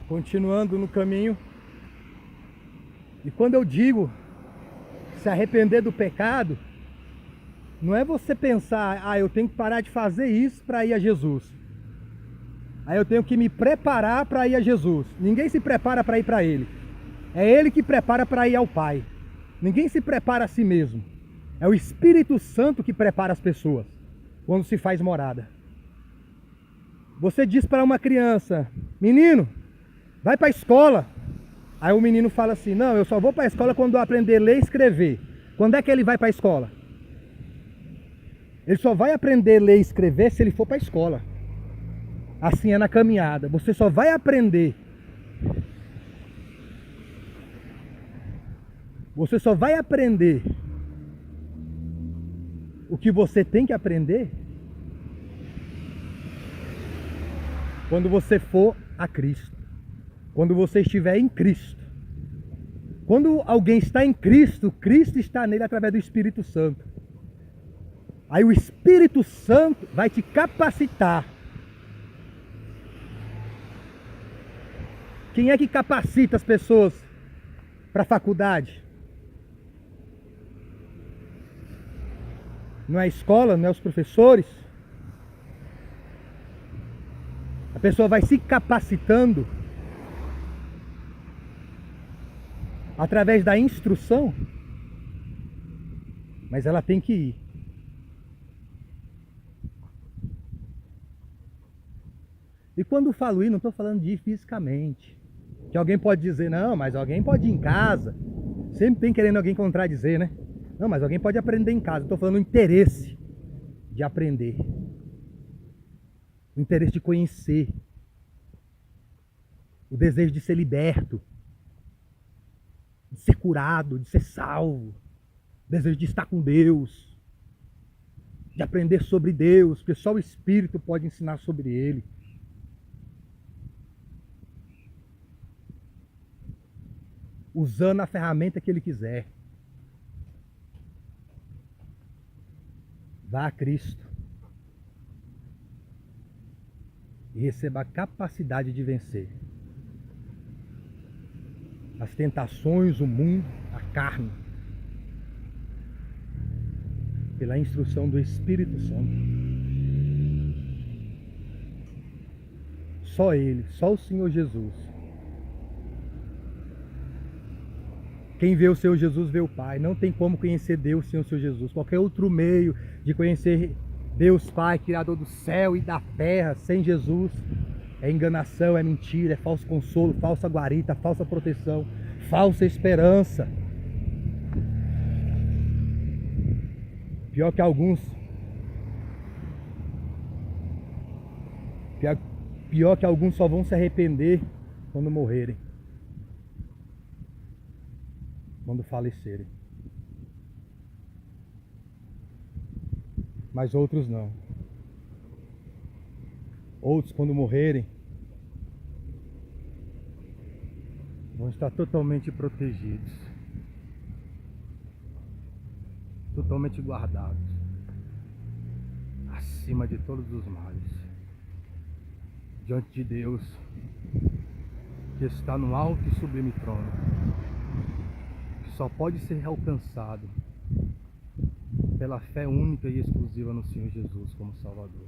continuando no caminho. E quando eu digo se arrepender do pecado, não é você pensar, eu tenho que parar de fazer isso para ir a Jesus. Aí eu tenho que me preparar para ir a Jesus. Ninguém se prepara para ir para Ele. É Ele que prepara para ir ao Pai. Ninguém se prepara a si mesmo. É o Espírito Santo que prepara as pessoas quando se faz morada. Você diz para uma criança, menino, vai para a escola. Aí o menino fala assim, não, eu só vou para a escola quando eu aprender a ler e escrever. Quando é que ele vai para a escola? Ele só vai aprender a ler e escrever se ele for para a escola. Assim é na caminhada. Você só vai aprender. Você só vai aprender o que você tem que aprender quando você for a Cristo. Quando você estiver em Cristo. Quando alguém está em Cristo, Cristo está nele através do Espírito Santo. Aí o Espírito Santo vai te capacitar. Quem é que capacita as pessoas para a faculdade? Não é a escola, não é os professores? A pessoa vai se capacitando através da instrução, mas ela tem que ir. E quando falo ir, não estou falando de ir fisicamente. Que alguém pode dizer, não, mas alguém pode ir em casa. Sempre tem querendo alguém contradizer, né? Não, mas alguém pode aprender em casa. Estou falando o interesse de aprender. O interesse de conhecer. O desejo de ser liberto. De ser curado, de ser salvo. O desejo de estar com Deus. De aprender sobre Deus, porque só o Espírito pode ensinar sobre Ele. Usando a ferramenta que Ele quiser. Vá a Cristo. E receba a capacidade de vencer as tentações, o mundo, a carne, pela instrução do Espírito Santo. Só Ele, só o Senhor Jesus. Quem vê o Senhor Jesus vê o Pai. Não tem como conhecer Deus sem o Senhor Jesus. Qualquer outro meio de conhecer Deus Pai, Criador do céu e da terra, sem Jesus, é enganação, é mentira, é falso consolo, falsa guarita, falsa proteção, falsa esperança. Pior que alguns só vão se arrepender quando morrerem. Quando falecerem. Mas outros não. Outros, quando morrerem, vão estar totalmente protegidos, totalmente guardados, acima de todos os males, diante de Deus, que está no alto e sublime trono, que só pode ser alcançado pela fé única e exclusiva no Senhor Jesus como Salvador,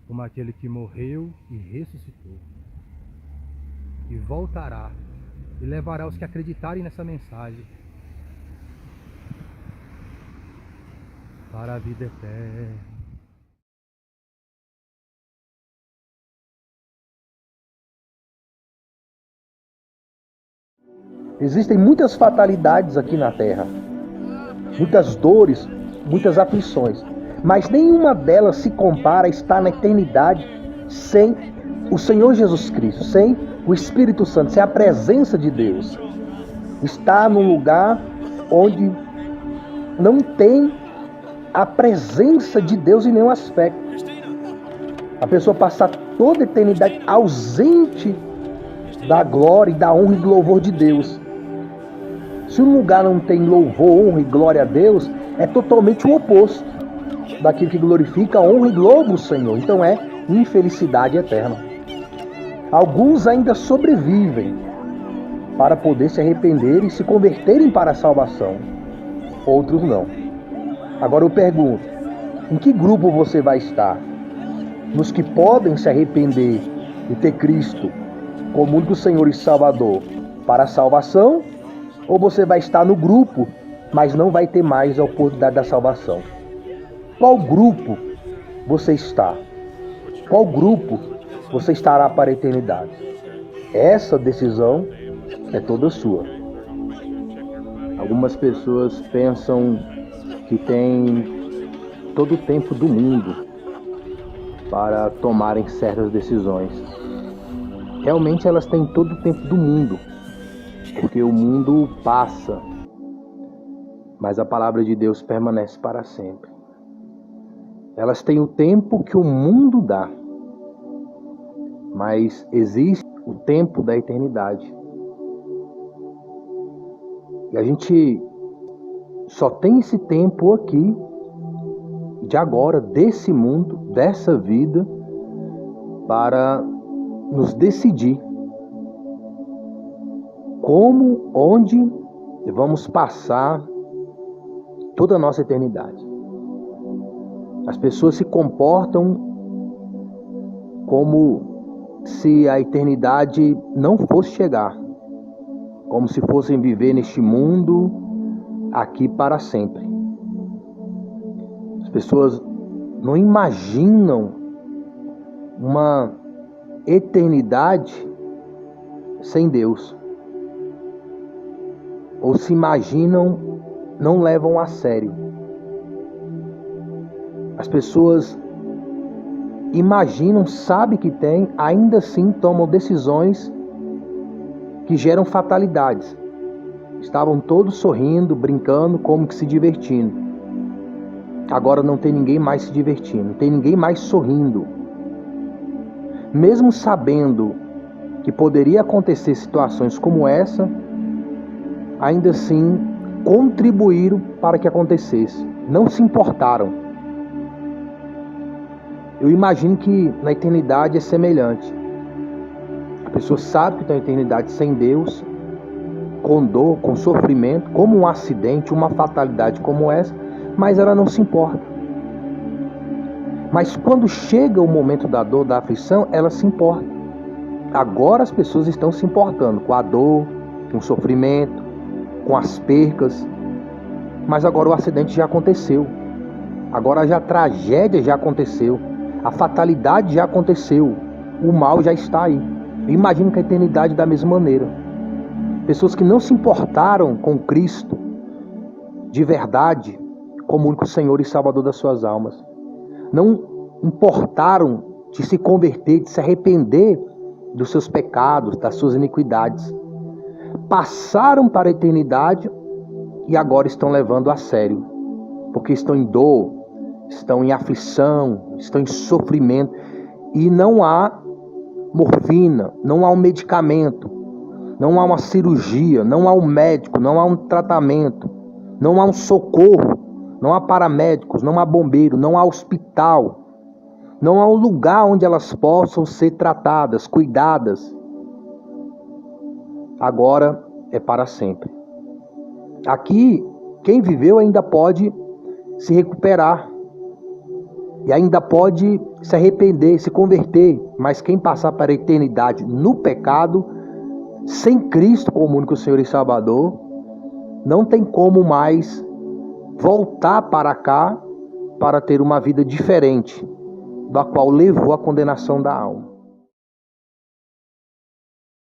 como aquele que morreu e ressuscitou, e voltará e levará os que acreditarem nessa mensagem para a vida eterna. Existem muitas fatalidades aqui na Terra, muitas dores, muitas aflições, mas nenhuma delas se compara a estar na eternidade sem o Senhor Jesus Cristo, sem o Espírito Santo, sem a presença de Deus. Está num lugar onde não tem a presença de Deus em nenhum aspecto. A pessoa passar toda a eternidade ausente da glória, e da honra e do louvor de Deus. Se um lugar não tem louvor, honra e glória a Deus, é totalmente o oposto daquilo que glorifica, honra e louva o Senhor. Então é infelicidade eterna. Alguns ainda sobrevivem para poder se arrepender e se converterem para a salvação. Outros não. Agora eu pergunto, em que grupo você vai estar? Nos que podem se arrepender e ter Cristo como único Senhor e Salvador para a salvação? Ou você vai estar no grupo, mas não vai ter mais a oportunidade da salvação? Qual grupo você está? Qual grupo você estará para a eternidade? Essa decisão é toda sua. Algumas pessoas pensam que têm todo o tempo do mundo para tomarem certas decisões. Realmente elas têm todo o tempo do mundo, porque o mundo passa, mas a palavra de Deus permanece para sempre. Elas têm o tempo que o mundo dá, mas existe o tempo da eternidade. E a gente só tem esse tempo aqui, de agora, desse mundo, dessa vida, para nos decidir como, onde vamos passar toda a nossa eternidade. As pessoas se comportam como se a eternidade não fosse chegar, como se fossem viver neste mundo aqui para sempre. As pessoas não imaginam uma eternidade sem Deus. Ou se imaginam, não levam a sério. As pessoas imaginam, sabem que tem, ainda assim tomam decisões que geram fatalidades. Estavam todos sorrindo, brincando, como que se divertindo. Agora não tem ninguém mais se divertindo, não tem ninguém mais sorrindo. Mesmo sabendo que poderia acontecer situações como essa, ainda assim contribuíram para que acontecesse. Não se importaram. Eu imagino que na eternidade é semelhante. A pessoa sabe que está na eternidade sem Deus, com dor, com sofrimento, como um acidente, uma fatalidade como essa, mas ela não se importa. Mas quando chega o momento da dor, da aflição, ela se importa. Agora as pessoas estão se importando com a dor, com o sofrimento, com as percas. Mas agora o acidente já aconteceu. Agora a tragédia já aconteceu. A fatalidade já aconteceu. O mal já está aí. Eu imagino que a eternidade da mesma maneira. Pessoas que não se importaram com Cristo de verdade como único Senhor e Salvador das suas almas. Não importaram de se converter, de se arrepender dos seus pecados, das suas iniquidades. Passaram para a eternidade e agora estão levando a sério. Porque estão em dor, estão em aflição, estão em sofrimento. E não há morfina, não há um medicamento, não há uma cirurgia, não há um médico, não há um tratamento, não há um socorro, não há paramédicos, não há bombeiro, não há hospital, não há um lugar onde elas possam ser tratadas, cuidadas. Agora é para sempre. Aqui, quem viveu ainda pode se recuperar e ainda pode se arrepender, se converter, mas quem passar para a eternidade no pecado, sem Cristo como único Senhor e Salvador, não tem como mais voltar para cá para ter uma vida diferente, da qual levou a condenação da alma.